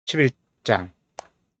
11장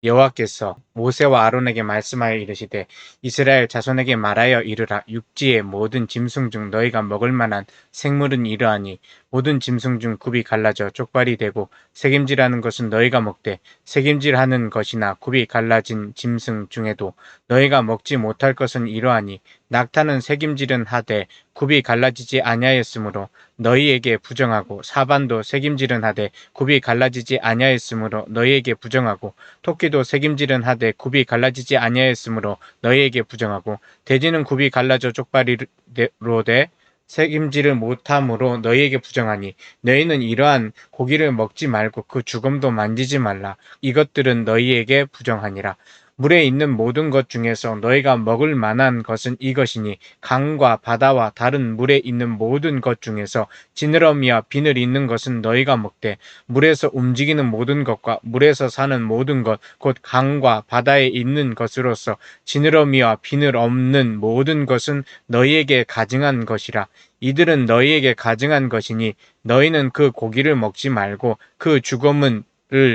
여호와께서 모세와 아론에게 말씀하여 이르시되 이스라엘 자손에게 말하여 이르라. 육지의 모든 짐승 중 너희가 먹을 만한 생물은 이러하니 모든 짐승 중 굽이 갈라져 족발이 되고 새김질하는 것은 너희가 먹되 새김질하는 것이나 굽이 갈라진 짐승 중에도 너희가 먹지 못할 것은 이러하니 낙타는 새김질은 하되 굽이 갈라지지 아니하였으므로 너희에게 부정하고 사반도 새김질은 하되 굽이 갈라지지 아니하였으므로 너희에게 부정하고 토끼도 새김질은 하되 굽이 갈라지지 아니하였으므로 너희에게 부정하고 돼지는 굽이 갈라져 쪽발이로 돼 새김질을 못함으로 너희에게 부정하니 너희는 이러한 고기를 먹지 말고 그 죽음도 만지지 말라. 이것들은 너희에게 부정하니라. 물에 있는 모든 것 중에서 너희가 먹을 만한 것은 이것이니 강과 바다와 다른 물에 있는 모든 것 중에서 지느러미와 비늘 있는 것은 너희가 먹되 물에서 움직이는 모든 것과 물에서 사는 모든 것 곧 강과 바다에 있는 것으로서 지느러미와 비늘 없는 모든 것은 너희에게 가증한 것이라. 이들은 너희에게 가증한 것이니 너희는 그 고기를 먹지 말고 그 죽음을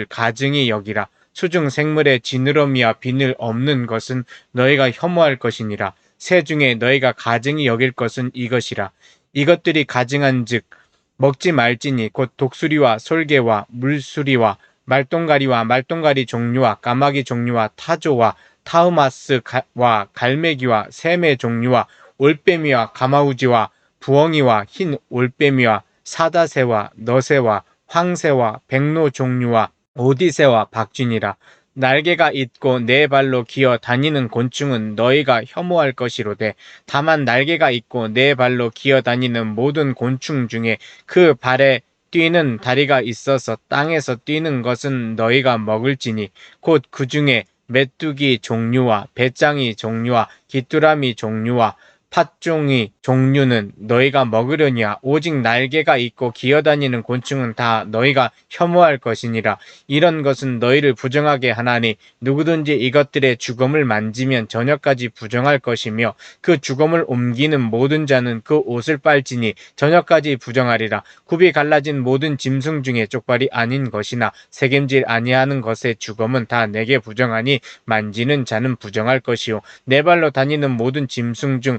가증히 여기라. 수중 생물의 지느러미와 비늘 없는 것은 너희가 혐오할 것이니라. 새 중에 너희가 가증히 여길 것은 이것이라. 이것들이 가증한즉 먹지 말지니 곧 독수리와 솔개와 물수리와 말똥가리와 말똥가리 종류와 까마귀 종류와 타조와 타흐마스와 갈매기와 샘의 종류와 올빼미와 가마우지와 부엉이와 흰 올빼미와 사다새와 너새와 황새와 백로 종류와 오디새와 박쥐니라. 날개가 있고 네 발로 기어 다니는 곤충은 너희가 혐오할 것이로되 다만 날개가 있고 네 발로 기어 다니는 모든 곤충 중에 그 발에 뛰는 다리가 있어서 땅에서 뛰는 것은 너희가 먹을지니 곧 그 중에 메뚜기 종류와 배짱이 종류와 귀뚜라미 종류와 팥종이 종류는 너희가 먹으려니와 오직 날개가 있고 기어다니는 곤충은 다 너희가 혐오할 것이니라. 이런 것은 너희를 부정하게 하나니 누구든지 이것들의 죽음을 만지면 저녁까지 부정할 것이며 그 죽음을 옮기는 모든 자는 그 옷을 빨지니 저녁까지 부정하리라. 굽이 갈라진 모든 짐승 중에 쪽발이 아닌 것이나 새김질 아니하는 것의 죽음은 다 내게 부정하니 만지는 자는 부정할 것이요 네 발로 다니는 모든 짐승 중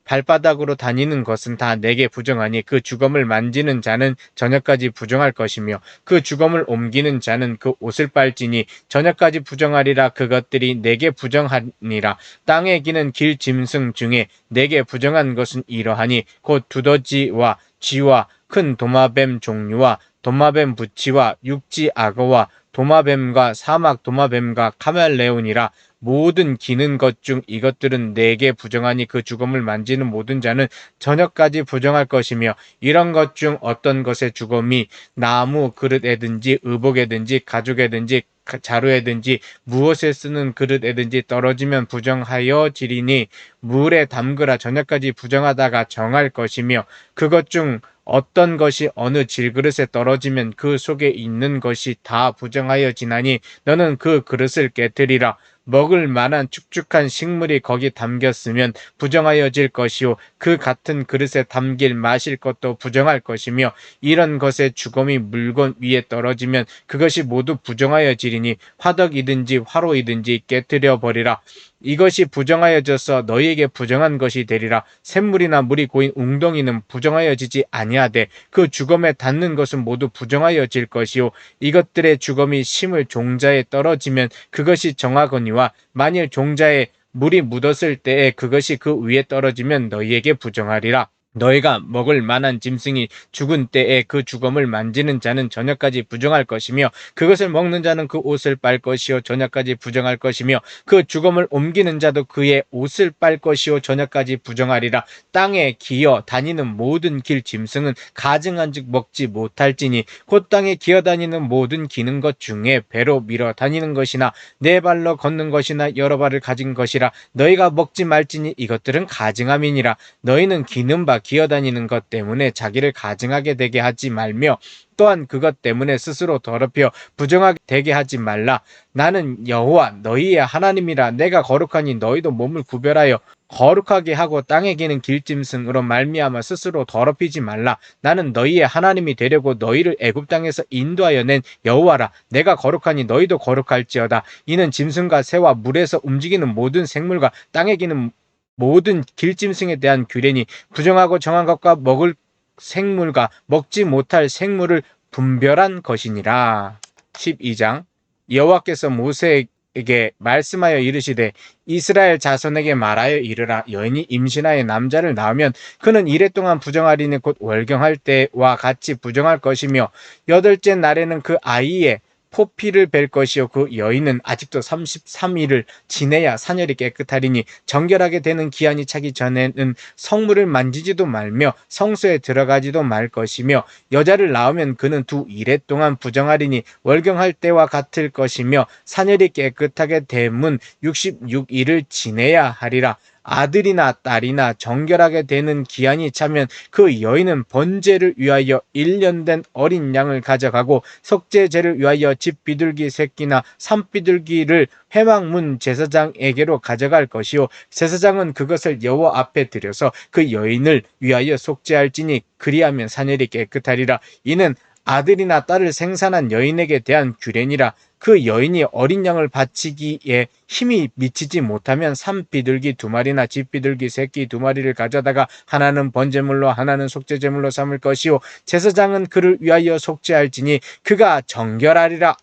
발바닥으로 다니는 것은 다 내게 부정하니 그 주검을 만지는 자는 저녁까지 부정할 것이며 그 주검을 옮기는 자는 그 옷을 빨지니 저녁까지 부정하리라. 그것들이 내게 부정하니라. 땅에 기는 길 짐승 중에 내게 부정한 것은 이러하니 곧 두더지와 쥐와 큰 도마뱀 종류와 도마뱀 부치와 육지 악어와 도마뱀과 사막 도마뱀과 카멜레온이라. 모든 기는 것 중 이것들은 내게 부정하니 그 죽음을 만지는 모든 자는 저녁까지 부정할 것이며 이런 것 중 어떤 것의 죽음이 나무 그릇에든지 의복에든지 가죽에든지 자루에든지 무엇에 쓰는 그릇에든지 떨어지면 부정하여 지리니 물에 담그라. 저녁까지 부정하다가 정할 것이며 그것 중 어떤 것이 어느 질그릇에 떨어지면 그 속에 있는 것이 다 부정하여 지나니 너는 그 그릇을 깨뜨리라. 먹을 만한 축축한 식물이 거기 담겼으면 부정하여질 것이요 그 같은 그릇에 담길 마실 것도 부정할 것이며 이런 것의 죽음이 물건 위에 떨어지면 그것이 모두 부정하여지리니 화덕이든지 화로이든지 깨뜨려 버리라. 이것이 부정하여져서 너희에게 부정한 것이 되리라. 샘물이나 물이 고인 웅덩이는 부정하여지지 아니하되 그 죽음에 닿는 것은 모두 부정하여질 것이요 이것들의 죽음이 심을 종자에 떨어지면 그것이 정하거니와 만일 종자에 물이 묻었을 때에 그것이 그 위에 떨어지면 너희에게 부정하리라. 너희가 먹을 만한 짐승이 죽은 때에 그 죽음을 만지는 자는 저녁까지 부정할 것이며 그것을 먹는 자는 그 옷을 빨 것이요 저녁까지 부정할 것이며 그 죽음을 옮기는 자도 그의 옷을 빨 것이요 저녁까지 부정하리라. 땅에 기어 다니는 모든 길 짐승은 가증한즉 먹지 못할지니 곧 땅에 기어 다니는 모든 기는 것 중에 배로 밀어 다니는 것이나 네 발로 걷는 것이나 여러 발을 가진 것이라. 너희가 먹지 말지니 이것들은 가증함이니라. 너희는 기는 바 기어다니는 것 때문에 자기를 가증하게 되게 하지 말며 또한 그것 때문에 스스로 더럽혀 부정하게 되게 하지 말라. 나는 여호와 너희의 하나님이라. 내가 거룩하니 너희도 몸을 구별하여 거룩하게 하고 땅에 기는 길짐승으로 말미암아 스스로 더럽히지 말라. 나는 너희의 하나님이 되려고 너희를 애굽 땅에서 인도하여 낸 여호와라. 내가 거룩하니 너희도 거룩할지어다. 이는 짐승과 새와 물에서 움직이는 모든 생물과 땅에 기는 모든 길짐승에 대한 규례니 부정하고 정한 것과 먹을 생물과 먹지 못할 생물을 분별한 것이니라. 12장. 여호와께서 모세에게 말씀하여 이르시되 이스라엘 자손에게 말하여 이르라. 여인이 임신하여 남자를 낳으면 그는 이레 동안 부정하리니 곧 월경할 때와 같이 부정할 것이며 여덟째 날에는 그 아이의 포피를 뵐 것이요 그 여인은 아직도 33일을 지내야 사녀리 깨끗하리니 정결하게 되는 기한이 차기 전에는 성물을 만지지도 말며 성소에 들어가지도 말 것이며 여자를 낳으면 그는 두 이레 동안 부정하리니 월경할 때와 같을 것이며 사녀리 깨끗하게 되문 66일을 지내야 하리라. 아들이나 딸이나 정결하게 되는 기한이 차면 그 여인은 번제를 위하여 1년 된 어린 양을 가져가고 속죄제를 위하여 집 비둘기 새끼나 산비둘기를 회막문 제사장에게로 가져갈 것이요 제사장은 그것을 여호와 앞에 들여서 그 여인을 위하여 속죄할지니 그리하면 사녀리 깨끗하리라. 이는 아들이나 딸을 생산한 여인에게 대한 규례니라. 그 여인이 어린 양을 바치기에 힘이 미치지 못하면 산비둘기 2마리나 집비둘기 새끼 2마리를 가져다가 하나는 번제물로 하나는 속죄제물로 삼을 것이요 제사장은 그를 위하여 속죄할지니 그가 정결하리라.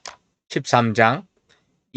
13장.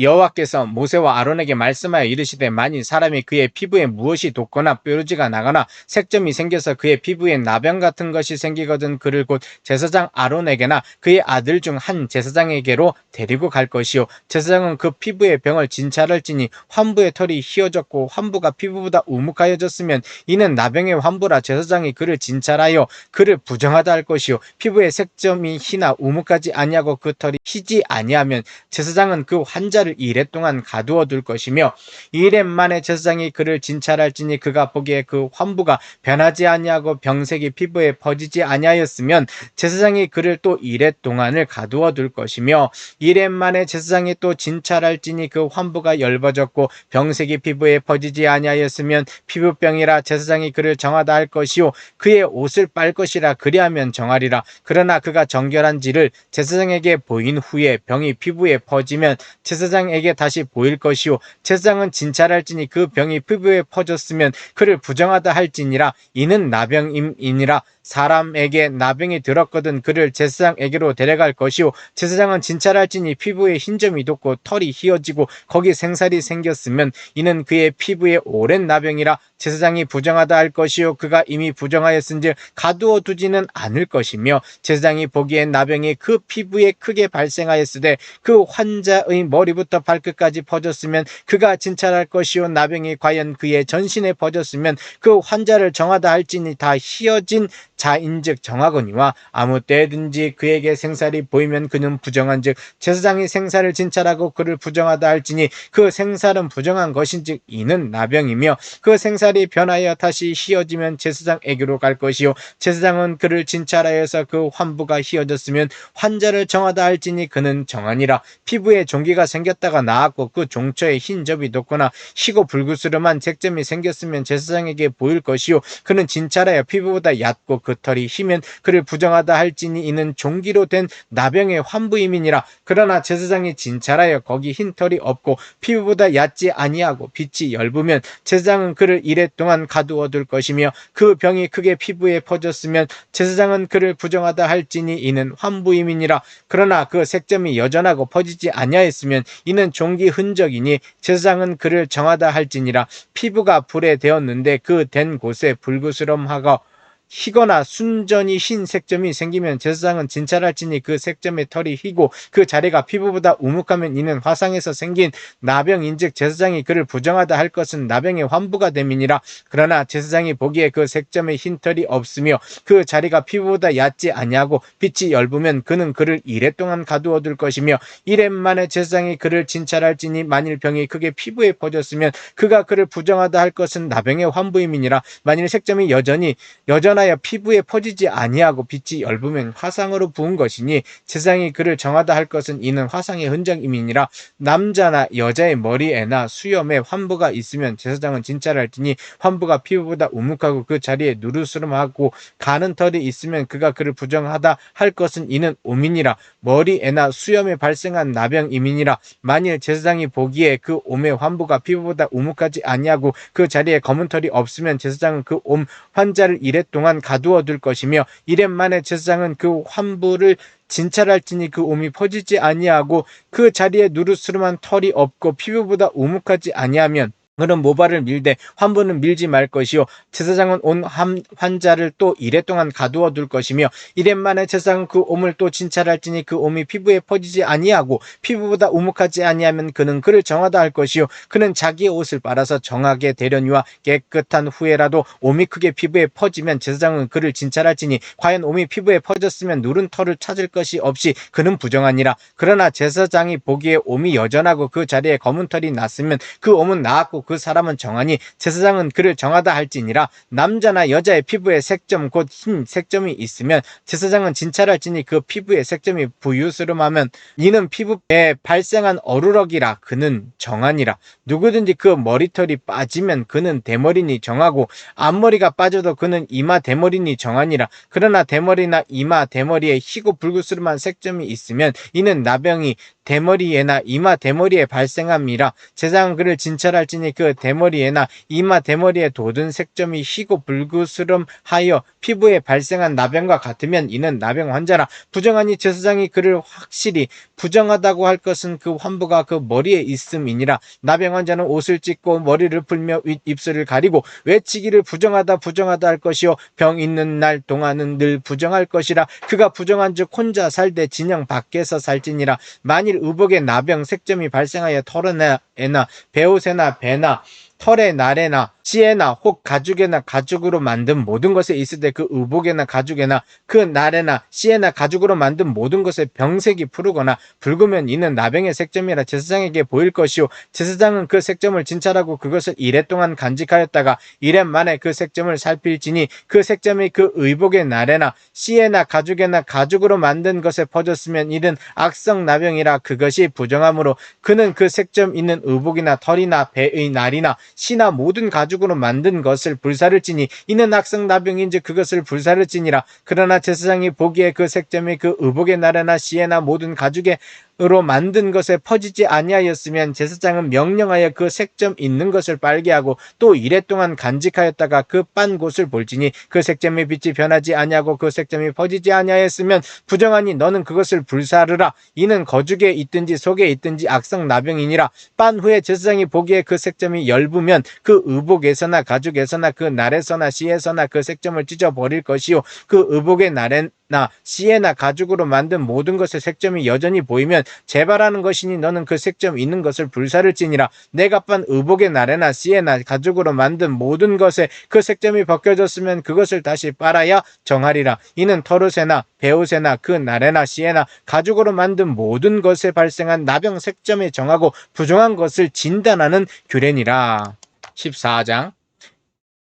여호와께서 모세와 아론에게 말씀하여 이르시되 만일 사람이 그의 피부에 무엇이 돋거나 뾰루지가 나거나 색점이 생겨서 그의 피부에 나병 같은 것이 생기거든 그를 곧 제사장 아론에게나 그의 아들 중 한 제사장에게로 데리고 갈 것이요 제사장은 그 피부의 병을 진찰할지니 환부의 털이 휘어졌고 환부가 피부보다 우묵하여졌으면 이는 나병의 환부라. 제사장이 그를 진찰하여 그를 부정하다 할 것이요 피부의 색점이 희나 우묵하지 아니하고 그 털이 희지 아니하면 제사장은 그 환자를 2일 동안 가두어 둘 것이며 2일 만에 제사장이 그를 진찰할지니 그가 보기에 그 환부가 변하지 아니하고 병색이 피부에 퍼지지 아니하였으면 제사장이 그를 또 2일 동안을 가두어 둘 것이며 2일 만에 제사장이 또 진찰할지니 그 환부가 엷어졌고 병색이 피부에 퍼지지 아니하였으면 피부병이라. 제사장이 그를 정하다 할 것이요 그의 옷을 빨 것이라. 그리하면 정하리라. 그러나 그가 정결한지를 제사장에게 보인 후에 병이 피부에 퍼지면 제사장에게 다시 보일 것이요 제사장은 진찰할지니 그 병이 피부에 퍼졌으면 그를 부정하다 할지니라. 이는 나병임이니라. 사람에게 나병이 들었거든 그를 제사장에게로 데려갈 것이요 제사장은 진찰할지니 피부에 흰점이 돋고 털이 휘어지고 거기 생살이 생겼으면 이는 그의 피부에 오랜 나병이라. 제사장이 부정하다 할 것이요 그가 이미 부정하였은즉 가두어 두지는 않을 것이며 제사장이 보기엔 나병이 그 피부에 크게 발생하였으되 그 환자의 머리부터 발끝까지 퍼졌으면 그가 진찰할 것이요 나병이 과연 그의 전신에 퍼졌으면 그 환자를 정하다 할지니 다 휘어진 자인즉 정하거니와 아무 때든지 그에게 생살이 보이면 그는 부정한즉 제사장이 생살을 진찰하고 그를 부정하다 할지니 그 생살은 부정한 것인즉 이는 나병이며 그 생살이 변하여 다시 휘어지면 제사장에게로 갈 것이요 제사장은 그를 진찰하여서 그 환부가 휘어졌으면 환자를 정하다 할지니 그는 정하니라. 피부에 종기가 생겼다가 나았고 그 종처에 흰 접이 돋거나 희고 불구스름한 색점이 생겼으면 제사장에게 보일 것이요 그는 진찰하여 피부보다 얕고 그 털이 희면 그를 부정하다 할지니 이는 종기로 된 나병의 환부임이니라. 그러나 제사장이 진찰하여 거기 흰 털이 없고 피부보다 얕지 아니하고 빛이 엷으면 제사장은 그를 1일 동안 가두어 둘 것이며 그 병이 크게 피부에 퍼졌으면 제사장은 그를 부정하다 할지니 이는 환부임이니라. 그러나 그 색점이 여전하고 퍼지지 아니하였으면 이는 종기 흔적이니 제사장은 그를 정하다 할지니라. 피부가 불에 되었는데 그 된 곳에 불구스럼하고 희거나 순전히 흰 색점이 생기면 제사장은 진찰할지니 그 색점의 털이 희고 그 자리가 피부보다 우묵하면 이는 화상에서 생긴 나병인즉 제사장이 그를 부정하다 할 것은 나병의 환부가 됨이니라. 그러나 제사장이 보기에 그 색점에 흰 털이 없으며 그 자리가 피부보다 얕지 아니하고 빛이 엷으면 그는 그를 1일 동안 가두어 둘 것이며 1일 만에 제사장이 그를 진찰할지니 만일 병이 크게 피부에 퍼졌으면 그가 그를 부정하다 할 것은 나병의 환부임이니라. 만일 색점이 여전한 연하여 피부에 퍼지지 아니하고 빛이 엷으면 화상으로 부은 것이니 제사장이 그를 정하다 할 것은 이는 화상의 흔적임이니라. 남자나 여자의 머리에나 수염에 환부가 있으면 제사장은 진찰할지니 환부가 피부보다 우묵하고 그 자리에 누르스름하고 가는 털이 있으면 그가 그를 부정하다 할 것은 이는 오민이라. 머리에나 수염에 발생한 나병임이니라. 만일 제사장이 보기에 그 옴의 환부가 피부보다 우묵하지 아니하고 그 자리에 검은 털이 없으면 제사장은 그 옴 환자를 이랫 동안 가두어 둘 것이며 이랫 만에 제사장은 그 환부를 진찰할지니 그 옴이 퍼지지 아니하고 그 자리에 누르스름한 털이 없고 피부보다 우묵하지 아니하면 그는 모발을 밀되 환부는 밀지 말 것이요 제사장은 온 환자를 또 이랫 동안 가두어 둘 것이며 이랫 만에 제사장은 그 옴을 또 진찰할지니 그 옴이 피부에 퍼지지 아니하고 피부보다 우묵하지 아니하면 그는 그를 정하다 할 것이요 그는 자기의 옷을 빨아서 정하게 되려니와 깨끗한 후에라도 옴이 크게 피부에 퍼지면 제사장은 그를 진찰할지니 과연 옴이 피부에 퍼졌으면 누른 털을 찾을 것이 없이 그는 부정하니라. 그러나 제사장이 보기에 옴이 여전하고 그 자리에 검은 털이 났으면 그 옴은 나았고 그 사람은 정하니 제사장은 그를 정하다 할지니라. 남자나 여자의 피부에 색점 곧 흰 색점이 있으면 제사장은 진찰할지니 그 피부에 색점이 부유스름하면 이는 피부에 발생한 어루럭이라 그는 정하니라. 누구든지 그 머리털이 빠지면 그는 대머리니 정하고 앞머리가 빠져도 그는 이마 대머리니 정하니라. 그러나 대머리나 이마 대머리에 희고 붉으스름한 색점이 있으면 이는 나병이 대머리에나 이마 대머리에 발생함이라. 제사장은 그를 진찰할지니 그 대머리에나 이마 대머리에 돋은 색점이 희고 붉으스름하여 피부에 발생한 나병과 같으면 이는 나병 환자라. 부정하니 제사장이 그를 확실히 부정하다고 할 것은 그 환부가 그 머리에 있음이니라. 나병 환자는 옷을 찢고 머리를 풀며 윗입술을 가리고 외치기를 부정하다 할 것이요 병 있는 날 동안은 늘 부정할 것이라. 그가 부정한즉 혼자 살되 진영 밖에서 살지니라. 만일 의복에 나병 색점이 발생하여 털에나 베옷에나 배나 털의 날에나 씨에나 혹 가죽에나 가죽으로 만든 모든 것에 있을 때 그 의복에나 가죽에나 그 날에나 씨에나 가죽으로 만든 모든 것에 병색이 푸르거나 붉으면 이는 나병의 색점이라 제사장에게 보일 것이요 제사장은 그 색점을 진찰하고 그것을 이랫 동안 간직하였다가 이랫 만에 그 색점을 살필지니 그 색점이 그 의복의 날에나 씨에나 가죽에나 가죽으로 만든 것에 퍼졌으면 이는 악성 나병이라. 그것이 부정함으로 그는 그 색점 있는 의복이나 털이나 배의 날이나 씨나 모든 가죽으로 만든 것을 불사를 지니 이는 악성 나병인즉 그것을 불사를 지니라. 그러나 제사장이 보기에 그 색점이 그 의복의 날에나 씨에나 모든 가죽으로 만든 것에 퍼지지 아니하였으면 제사장은 명령하여 그 색점 있는 것을 빨게 하고 또 이랫 동안 간직하였다가 그 빤 곳을 볼지니 그 색점의 빛이 변하지 아니하고 그 색점이 퍼지지 아니하였으면 부정하니 너는 그것을 불사르라. 이는 거죽에 있든지 속에 있든지 악성 나병이니라. 빤 후에 제사장이 보기에 그 색점이 엷으면 그 의복에서나 가죽에서나 그 날에서나 씨에서나 그 색점을 찢어버릴 것이요 그 의복의 날에나 씨에나 가죽으로 만든 모든 것의 색점이 여전히 보이면 재발하는 것이니 너는 그 색점 있는 것을 불사를 지니라. 내가 빤 의복의 날에나 씨에나 가죽으로 만든 모든 것에 그 색점이 벗겨졌으면 그것을 다시 빨아야 정하리라. 이는 털옷에나 베옷에나 그 날에나 씨에나 가죽으로 만든 모든 것에 발생한 나병 색점에 정하고 부정한 것을 진단하는 규례니라. 14장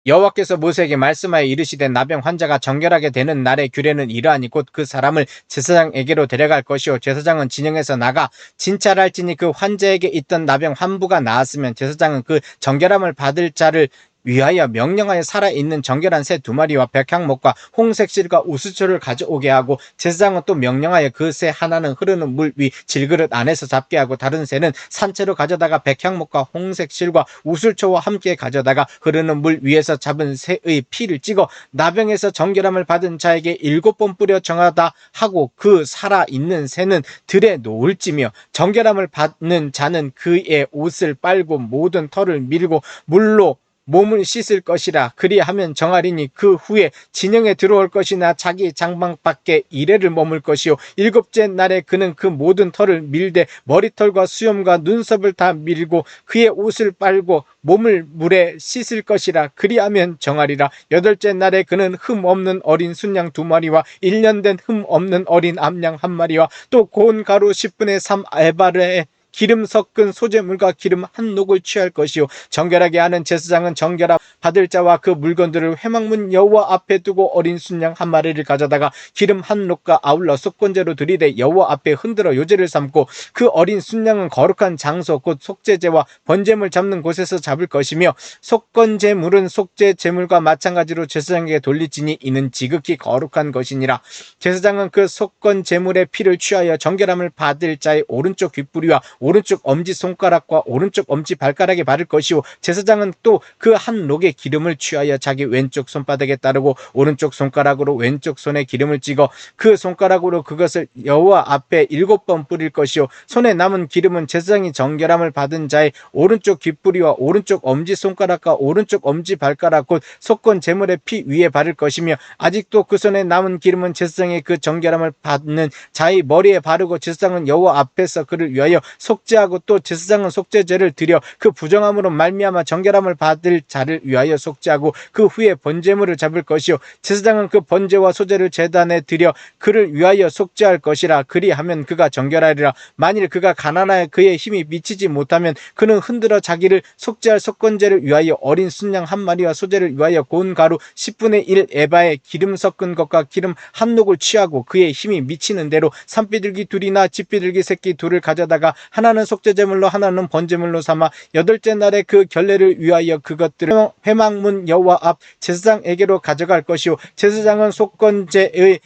여호와께서 모세에게 말씀하여 이르시되 나병 환자가 정결하게 되는 날의 규례는 이러하니 곧 그 사람을 제사장에게로 데려갈 것이요 제사장은 진영에서 나가 진찰할지니 그 환자에게 있던 나병 환부가 나았으면 제사장은 그 정결함을 받을 자를 위하여 명령하여 살아있는 정결한 새 2마리와 백향목과 홍색 실과 우수초를 가져오게 하고 제사장은 또 명령하여 그 새 하나는 흐르는 물 위 질그릇 안에서 잡게 하고 다른 새는 산채로 가져다가 백향목과 홍색 실과 우수초와 함께 가져다가 흐르는 물 위에서 잡은 새의 피를 찍어 나병에서 정결함을 받은 자에게 7번 뿌려 정하다 하고 그 살아있는 새는 들에 놓을지며 정결함을 받는 자는 그의 옷을 빨고 모든 털을 밀고 물로 몸을 씻을 것이라. 그리하면 정하리니 그 후에 진영에 들어올 것이나 자기 장막 밖에 이레를 머물 것이요 7째 날에 그는 그 모든 털을 밀되 머리털과 수염과 눈썹을 다 밀고 그의 옷을 빨고 몸을 물에 씻을 것이라. 그리하면 정하리라. 8째 날에 그는 흠 없는 어린 순양 2마리와 1년 된 흠 없는 어린 암양 1마리와 또 고운 가루 10분의 3 에바르의 기름 섞은 소재물과 기름 한 녹을 취할 것이요 정결하게 하는 제사장은 정결함 받을 자와 그 물건들을 회막문 여호와 앞에 두고 어린 순양 한 마리를 가져다가 기름 한 녹과 아울러 속건제로 드리되 여호와 앞에 흔들어 요제를 삼고 그 어린 순양은 거룩한 장소 곧 속죄제와 번제물 잡는 곳에서 잡을 것이며 속건제물은 속죄제물과 마찬가지로 제사장에게 돌리지니 이는 지극히 거룩한 것이니라. 제사장은 그 속건제물의 피를 취하여 정결함을 받을 자의 오른쪽 귓부리와 오른쪽 엄지손가락과 오른쪽 엄지발가락에 바를 것이요 제사장은 또 그 한 녹의 기름을 취하여 자기 왼쪽 손바닥에 따르고 오른쪽 손가락으로 왼쪽 손에 기름을 찍어 그 손가락으로 그것을 여호와 앞에 7번 뿌릴 것이요 손에 남은 기름은 제사장이 정결함을 받은 자의 오른쪽 귓부리와 오른쪽 엄지손가락과 오른쪽 엄지발가락 곧 속건 제물의 피 위에 바를 것이며 아직도 그 손에 남은 기름은 제사장의 그 정결함을 받는 자의 머리에 바르고 제사장은 여호와 앞에서 그를 위하여 속죄하고 또 제사장은 속죄제를 드려 그 부정함으로 말미암아 정결함을 받을 자를 위하여 속죄하고 그 후에 번제물을 잡을 것이요 제사장은 그 번제와 소제를 제단에 드려 그를 위하여 속죄할 것이라. 그리하면 그가 정결하리라. 만일 그가 가난하여 그의 힘이 미치지 못하면 그는 흔들어 자기를 속죄할 속건제를 위하여 어린 순양 한 마리와 소제를 위하여 고운 가루 10분의 1 에바에 기름 섞은 것과 기름 한 녹을 취하고 그의 힘이 미치는 대로 산비둘기 둘이나 집비둘기 새끼 둘을 가져다가 하나는 속죄제물로 하나는 번제물로 삼아 8째 날에 그 결례를 위하여 그것들을 회막문 여호와 앞 제사장에게로 가져갈 것이요 제사장은 속건제의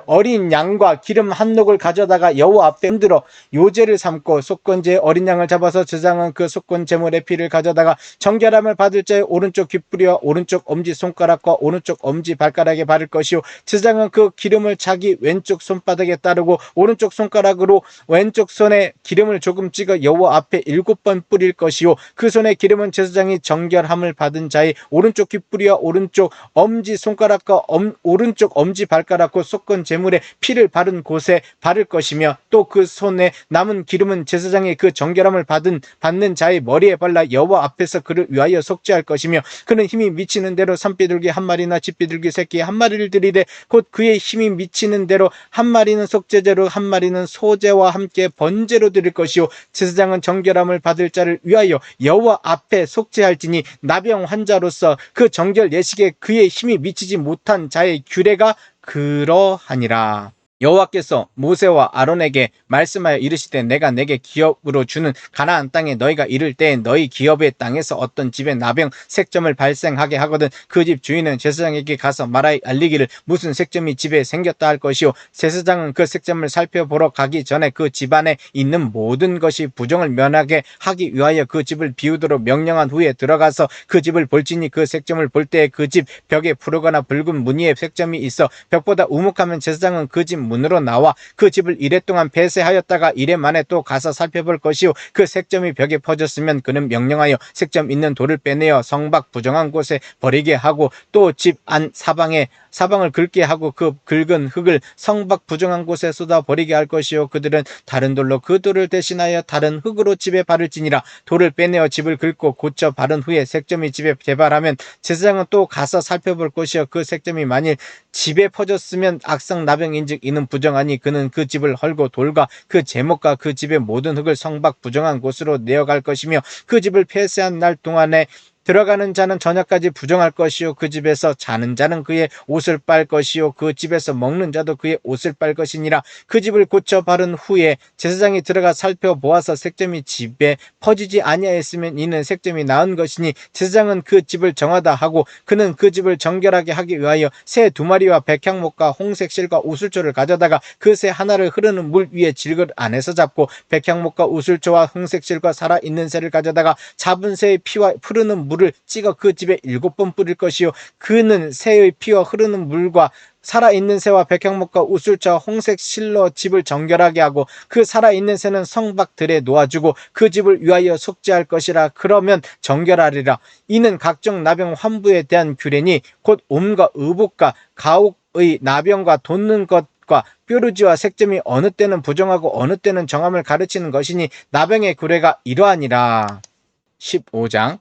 어린 양과 기름 한 녹을 가져다가 여호와 앞에 흔들어 요제를 삼고 속건제의 어린 양을 잡아서 제사장은 그 속건 제물의 피를 가져다가 정결함을 받을 자의 오른쪽 귓부리와 오른쪽 엄지손가락과 오른쪽 엄지발가락에 바를 것이요 제사장은 그 기름을 자기 왼쪽 손바닥에 따르고 오른쪽 손가락으로 왼쪽 손에 기름을 조금 찍어 여호와 앞에 7번 뿌릴 것이요 그 손의 기름은 제사장이 정결함을 받은 자의 오른쪽 귓부리와 오른쪽 엄지손가락과 오른쪽 엄지발가락 곧 속건 제물의 피를 바른 곳에 바를 것이며 또 그 손에 남은 기름은 제사장의 그 정결함을 받는 자의 머리에 발라 여호와 앞에서 그를 위하여 속죄할 것이며 그는 힘이 미치는 대로 산비둘기 한 마리나 집비둘기 새끼 한 마리를 드리되 곧 그의 힘이 미치는 대로 한 마리는 속죄제로 한 마리는 소제와 함께 번제로 드릴 것이요 제사장은 정결함을 받을 자를 위하여 여호와 앞에 속죄할지니 나병 환자로서 그 정결 예식에 그의 힘이 미치지 못한 자의 규례가 그러하니라. 여호와께서 모세와 아론에게 말씀하여 이르시되 내가 내게 기업으로 주는 가나안 땅에 너희가 이를 때에 너희 기업의 땅에서 어떤 집에 나병 색점을 발생하게 하거든 그 집 주인은 제사장에게 가서 말하여 알리기를 무슨 색점이 집에 생겼다 할 것이요 제사장은 그 색점을 살펴보러 가기 전에 그 집안에 있는 모든 것이 부정을 면하게 하기 위하여 그 집을 비우도록 명령한 후에 들어가서 그 집을 볼지니 그 색점을 볼 때에 그 집 벽에 푸르거나 붉은 무늬의 색점이 있어 벽보다 우묵하면 제사장은 그 집 문으로 나와 그 집을 이래 동안 폐쇄하였다가 이래 만에 또 가서 살펴볼 것이요 그 색점이 벽에 퍼졌으면 그는 명령하여 색점 있는 돌을 빼내어 성박 부정한 곳에 버리게 하고 또 집 안 사방을 긁게 하고 그 긁은 흙을 성박 부정한 곳에 쏟아 버리게 할 것이요 그들은 다른 돌로 그 돌을 대신하여 다른 흙으로 집에 바를지니라. 돌을 빼내어 집을 긁고 고쳐 바른 후에 색점이 집에 재발하면 제사장은 또 가서 살펴볼 것이요 그 색점이 만일 집에 퍼졌으면 악성 나병인즉 이는 부정하니 그는 그 집을 헐고 돌과 그 제목과 그 집의 모든 흙을 성박 부정한 곳으로 내어갈 것이며 그 집을 폐쇄한 날 동안에 들어가는 자는 저녁까지 부정할 것이요 그 집에서 자는 자는 그의 옷을 빨 것이요 그 집에서 먹는 자도 그의 옷을 빨 것이니라. 그 집을 고쳐 바른 후에 제사장이 들어가 살펴보아서 색점이 집에 퍼지지 아니하였으면 이는 색점이 나은 것이니 제사장은 그 집을 정하다 하고 그는 그 집을 정결하게 하기 위하여 새 2마리와 백향목과 홍색 실과 우슬초를 가져다가 그 새 하나를 흐르는 물 위에 질것 안에서 잡고 백향목과 우슬초와 홍색 실과 살아있는 새를 가져다가 잡은 새의 피와 흐르는 물을 찍어 그 집에 7번 뿌릴 것이요 그는 새의 피와 흐르는 물과 살아있는 새와 백향목과 우슬초와 홍색 실로 집을 정결하게 하고 그 살아있는 새는 성박들에 놓아주고 그 집을 위하여 속죄할 것이라. 그러면 정결하리라. 이는 각종 나병 환부에 대한 규례니 곧 옴과 의복과 가옥의 나병과 돋는 것과 뾰루지와 색점이 어느 때는 부정하고 어느 때는 정함을 가르치는 것이니 나병의 규례가 이러하니라. 15장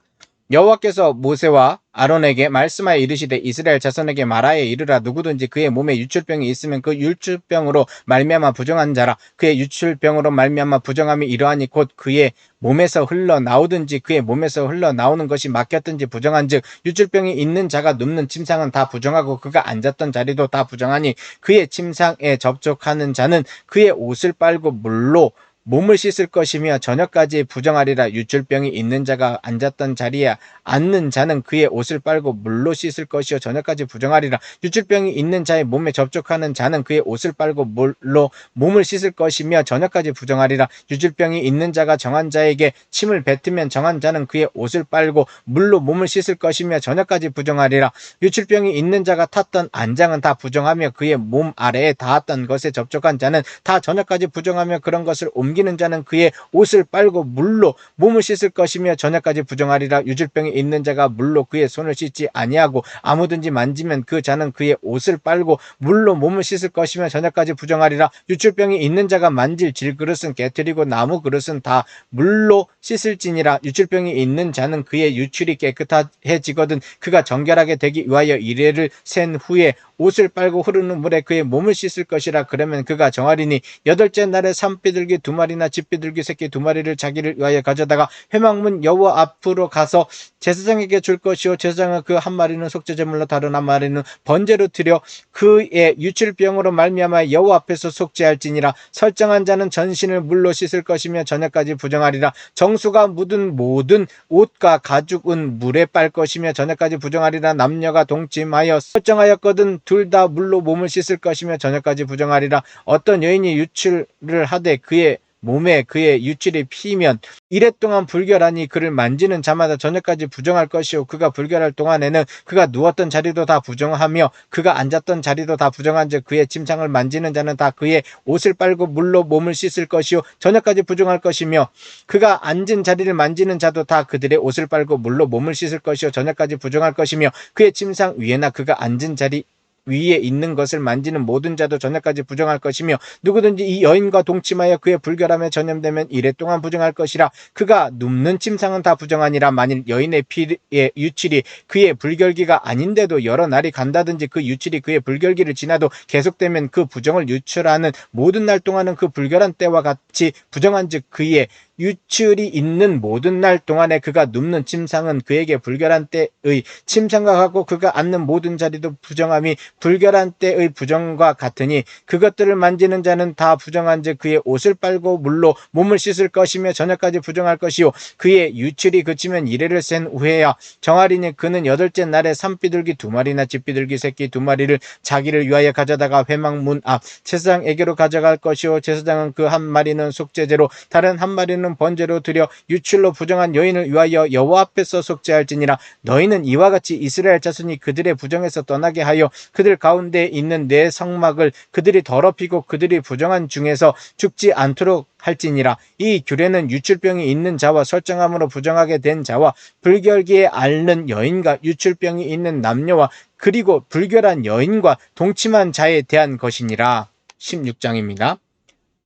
여호와께서 모세와 아론에게 말씀하여 이르시되 이스라엘 자손에게 말하여 이르라. 누구든지 그의 몸에 유출병이 있으면 그 유출병으로 말미암아 부정한 자라. 그의 유출병으로 말미암아 부정함이 이러하니 곧 그의 몸에서 흘러나오든지 그의 몸에서 흘러나오는 것이 막혔든지 부정한즉 유출병이 있는 자가 눕는 침상은 다 부정하고 그가 앉았던 자리도 다 부정하니 그의 침상에 접촉하는 자는 그의 옷을 빨고 물로 몸을 씻을 것이며 저녁까지 부정하리라. 유출병이 있는 자가 앉았던 자리에 앉는 자는 그의 옷을 빨고 물로 씻을 것이요 저녁까지 부정하리라. 유출병이 있는 자의 몸에 접촉하는 자는 그의 옷을 빨고 물로 몸을 씻을 것이며 저녁까지 부정하리라. 유출병이 있는 자가 정한 자에게 침을 뱉으면 정한 자는 그의 옷을 빨고 물로 몸을 씻을 것이며 저녁까지 부정하리라. 유출병이 있는 자가 탔던 안장은 다 부정하며 그의 몸 아래에 닿았던 것에 접촉한 자는 다 저녁까지 부정하며 그런 것을 옮기는 자는 그의 옷을 빨고 물로 몸을 씻을 것이며 저녁까지 부정하리라. 유출병이 있는 자가 물로 그의 손을 씻지 아니하고 아무든지 만지면 그 자는 그의 옷을 빨고 물로 몸을 씻을 것이며 저녁까지 부정하리라. 유출병이 있는 자가 만질 질그릇은 깨뜨리고 나무 그릇은 다 물로 씻을지니라. 유출병이 있는 자는 그의 유출이 깨끗해지거든 그가 정결하게 되기 위하여 이레를 센 후에 옷을 빨고 흐르는 물에 그의 몸을 씻을 것이라. 그러면 그가 정하리니 여덟째 날에 산비둘기 2마리나 집비둘기 새끼 2마리를 자기를 위하여 가져다가 회막문 여호와 앞으로 가서 제사장에게 줄 것이요 제사장은 그 한 마리는 속죄제물로 다른 한 마리는 번제로 드려 그의 유출병으로 말미암아 여호와 앞에서 속죄할지니라. 설정한 자는 전신을 물로 씻을 것이며 저녁까지 부정하리라. 정수가 묻은 모든 옷과 가죽은 물에 빨 것이며 저녁까지 부정하리라. 남녀가 동침하여 설정하였거든 둘 다 물로 몸을 씻을 것이며 저녁까지 부정하리라. 어떤 여인이 유출을 하되 그의 몸에 그의 유출이 피면 이래 동안 불결하니 그를 만지는 자마다 저녁까지 부정할 것이요 그가 불결할 동안에는 그가 누웠던 자리도 다 부정하며 그가 앉았던 자리도 다 부정한즉 그의 침상을 만지는 자는 다 그의 옷을 빨고 물로 몸을 씻을 것이요 저녁까지 부정할 것이며 그가 앉은 자리를 만지는 자도 다 그들의 옷을 빨고 물로 몸을 씻을 것이요 저녁까지 부정할 것이며 그의 침상 위에나 그가 앉은 자리 위에 있는 것을 만지는 모든 자도 저녁까지 부정할 것이며 누구든지 이 여인과 동침하여 그의 불결함에 전염되면 이래 동안 부정할 것이라. 그가 눕는 침상은 다 부정하니라. 만일 여인의 피의 유출이 그의 불결기가 아닌데도 여러 날이 간다든지 그 유출이 그의 불결기를 지나도 계속되면 그 부정을 유출하는 모든 날 동안은 그 불결한 때와 같이 부정한즉 그의 유출이 있는 모든 날 동안에 그가 눕는 침상은 그에게 불결한 때의 침상과 같고 그가 앉는 모든 자리도 부정함이 불결한 때의 부정과 같으니 그것들을 만지는 자는 다 부정한즉 그의 옷을 빨고 물로 몸을 씻을 것이며 저녁까지 부정할 것이요 그의 유출이 그치면 이레를 센 후에야 정하리니 그는 여덟째 날에 산비둘기 2마리나 집비둘기 새끼 2마리를 자기를 위하여 가져다가 회막문 앞 제사장에게로 가져갈 것이요 제사장은 그 한 마리는 속죄제로 다른 한 마리는 번제로 드려 유출로 부정한 여인을 위하여 여호와 앞에서 속죄할지니라. 너희는 이와 같이 이스라엘 자손이 그들의 부정에서 떠나게 하여 그들 가운데 있는 내 성막을 그들이 더럽히고 그들이 부정한 중에서 죽지 않도록 할지니라. 이 규례는 유출병이 있는 자와 설정함으로 부정하게 된 자와 불결기에 앓는 여인과 유출병이 있는 남녀와 그리고 불결한 여인과 동침한 자에 대한 것이니라. 16장입니다.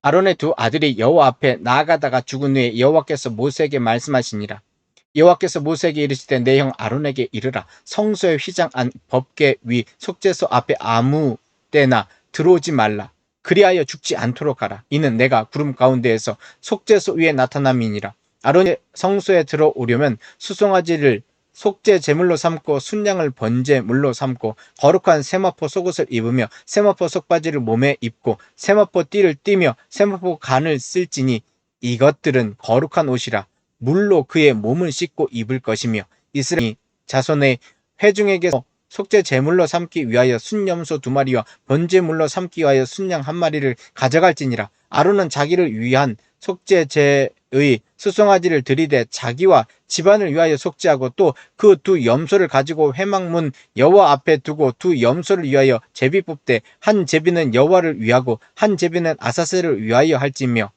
아론의 2 아들이 여호와 앞에 나아가다가 죽은 후에 여호와께서 모세에게 말씀하시니라. 여호와께서 모세에게 이르시되 내 형 아론에게 이르라. 성소의 휘장 안 법궤 위 속죄소 앞에 아무 때나 들어오지 말라. 그리하여 죽지 않도록 하라. 이는 내가 구름 가운데에서 속죄소 위에 나타남이니라. 아론이 성소에 들어오려면 수송아지를 속죄 제물로 삼고 순양을 번제물로 삼고 거룩한 세마포 속옷을 입으며 세마포 속바지를 몸에 입고 세마포 띠를 띠며 세마포 간을 쓸지니 이것들은 거룩한 옷이라. 물로 그의 몸을 씻고 입을 것이며 이스라엘 자손의 회중에게서 속죄 제물로 삼기 위하여 순염소 2마리와 번제물로 삼기 위하여 순양 1마리를 가져갈지니라. 아론은 자기를 위한 속죄제의 수송아지를 들이되 자기와 집안을 위하여 속죄하고 또 그 2 염소를 가지고 회막문 여호와 앞에 두고 2 염소를 위하여 제비 뽑되 한 제비는 여호와를 위하고 한 제비는 아사셀을 위하여 할지며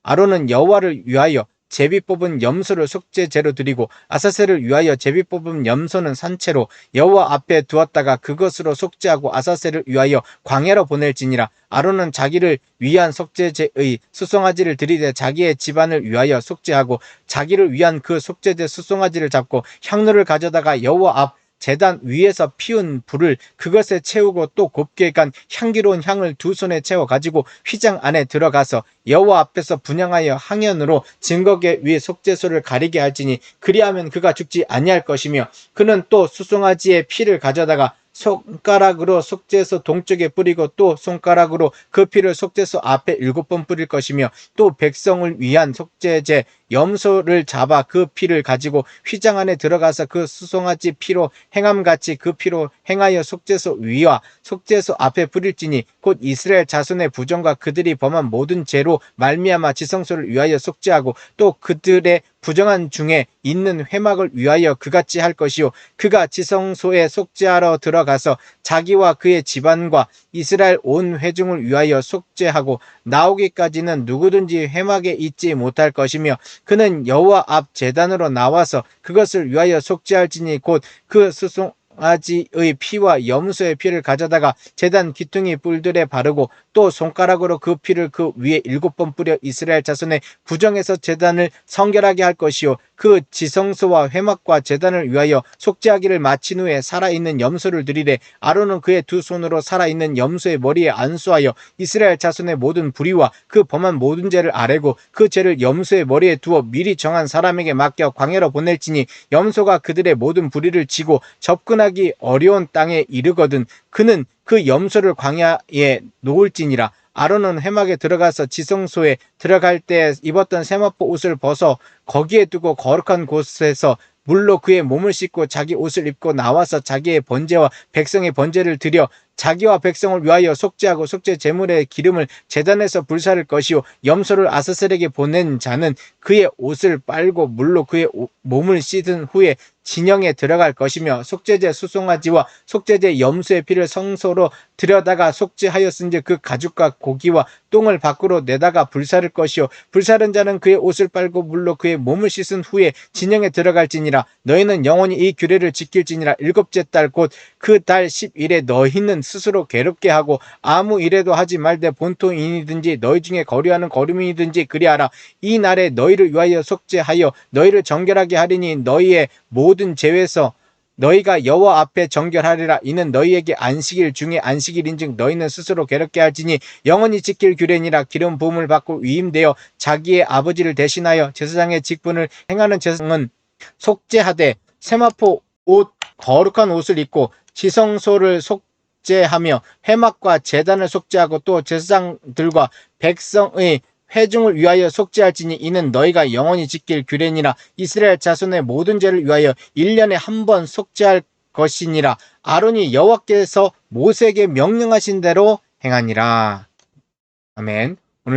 아론은 여호와를 위하여 제비 뽑은 염소를 속죄제로 드리고 아사셀을 위하여 제비 뽑은 염소는 산채로 여호와 앞에 두었다가 그것으로 속죄하고 아사셀을 위하여 광야로 보낼지니라. 아론은 자기를 위한 속죄제의 수송아지를 들이되 자기의 집안을 위하여 속죄하고 자기를 위한 그 속죄제 수송아지를 잡고 향로를 가져다가 여호와 앞 제단 위에서 피운 불을 그것에 채우고 또 곱게 간 향기로운 향을 두 손에 채워 가지고 휘장 안에 들어가서 여호와 앞에서 분향하여 항연으로 증거계 위에 속죄소를 가리게 할지니 그리하면 그가 죽지 아니할 것이며 그는 또 수송아지의 피를 가져다가 손가락으로 속죄소 동쪽에 뿌리고 또 손가락으로 그 피를 속죄소 앞에 7번 뿌릴 것이며 또 백성을 위한 속죄제 염소를 잡아 그 피를 가지고 휘장 안에 들어가서 그 수송아지 피로 행함같이 그 피로 행하여 속죄소 위와 속죄소 앞에 뿌릴지니 곧 이스라엘 자손의 부정과 그들이 범한 모든 죄로 말미암아 지성소를 위하여 속죄하고 또 그들의 부정한 중에 있는 회막을 위하여 그같이 할 것이요 그가 지성소에 속죄하러 들어가서 자기와 그의 집안과 이스라엘 온 회중을 위하여 속죄하고 나오기까지는 누구든지 회막에 있지 못할 것이며 그는 여호와 앞 제단으로 나와서 그것을 위하여 속죄할지니 곧 그 수송아지의 피와 염소의 피를 가져다가 제단 기퉁이 뿔들에 바르고 또 손가락으로 그 피를 그 위에 7번 뿌려 이스라엘 자손의 부정에서 제단을 성결하게 할 것이요 그 지성소와 회막과 제단을 위하여 속죄하기를 마친 후에 살아있는 염소를 드리되 아론은 그의 두 손으로 살아있는 염소의 머리에 안수하여 이스라엘 자손의 모든 불의와 그 범한 모든 죄를 아뢰고 그 죄를 염소의 머리에 두어 미리 정한 사람에게 맡겨 광야로 보낼지니 염소가 그들의 모든 불의를 지고 접근하기 어려운 땅에 이르거든 그는 그 염소를 광야에 놓을지니라. 아론은 회막에 들어가서 지성소에 들어갈 때 입었던 세마포 옷을 벗어 거기에 두고 거룩한 곳에서 물로 그의 몸을 씻고 자기 옷을 입고 나와서 자기의 번제와 백성의 번제를 드려 자기와 백성을 위하여 속죄하고 속죄 제물의 기름을 제단에서 불사를 것이요 염소를 아사셀에게 보낸 자는 그의 옷을 빨고 물로 그의 몸을 씻은 후에 진영에 들어갈 것이며 속죄제 수송아지와 속죄제 염소의 피를 성소로 들여다가 속죄하였은즉 그 가죽과 고기와 똥을 밖으로 내다가 불사를 것이요 불사른 자는 그의 옷을 빨고 물로 그의 몸을 씻은 후에 진영에 들어갈지니라. 너희는 영원히 이 규례를 지킬지니라. 7째 달 곧 그 달 10일에 너희는 스스로 괴롭게 하고 아무 일에도 하지 말되 본토인이든지 너희 중에 거류하는 거류민이든지 그리하라. 이 날에 너희를 위하여 속죄하여 너희를 정결하게 하리니 너희의 모든 죄에서 너희가 여호와 앞에 정결하리라. 이는 너희에게 안식일 중에 안식일인즉 너희는 스스로 괴롭게 할지니 영원히 지킬 규례니라. 기름 부음을 받고 위임되어 자기의 아버지를 대신하여 제사장의 직분을 행하는 제사장은 속죄하되 세마포 옷 거룩한 옷을 입고 지성소를 속죄하며 회막과 제단을 속죄하고 또 제사장들과 백성의 회중을 위하여 속죄할지니 이는 너희가 영원히 지킬 규례니라. 이스라엘 자손의 모든 죄를 위하여 1년에 한 번 속죄할 것이니라. 아론이 여호와께서 모세에게 명령하신 대로 행하니라. 아멘.